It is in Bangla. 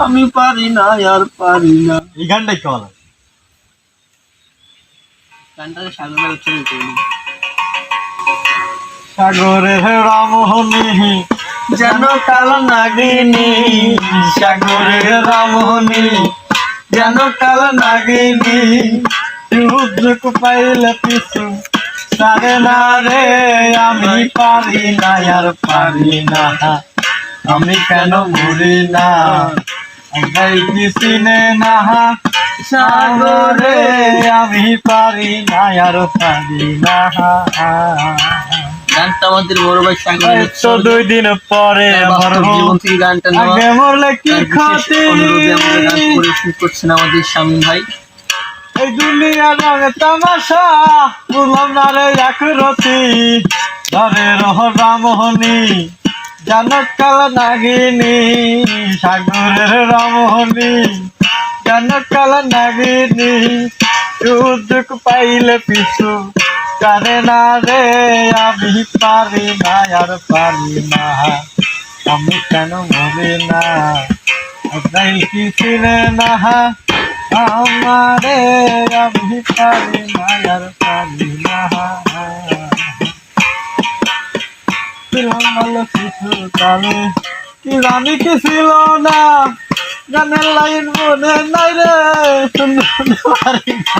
আমি পারি না আর পারি না। এই গানটাই কেমন লাগে? গানটাকে সাগরের উচ্চারণ করি। সাগরের রামহনি যেন কাল নাগিনী, সাগরের রামহনি যেন কাল নাগিনী, সুযোগ পাইলে পিছু সারে না রে। আমি পারি না আর পারি না, আমি কেন মরি না, একটাই কি চিনে না সাগরে। আমি পারি না আর পারি না। গানটা আমাদের বড় ভাই সাগরের তো 2 দিন পরে আমার জীবন থেকে গানটা নেওয়া। আগে মরলে কি ক্ষতি, অনুরোধে আমাদের গান পরিবেশন করছেন আমাদের শামীম ভাই। এই দুনিয়ার রঙে তামাশা বুঝলাম না রে একরতি। ধরে রহ রামহনি যেন কাল নাগিনী, সাগরের রামহনি যেন কাল নাগিনী, সুযোগ পাইলে পিছু জানে না রে। আমি পারি না আর পারি না, আমি কেন মরি না, একটাই কি চিনে না আমারে। আমি পারি না আর পারি না। ভালো কিছু কালে কি জানি কি ছিল না, গানের লাইন মনে নাই রে, শুনতে পারি না।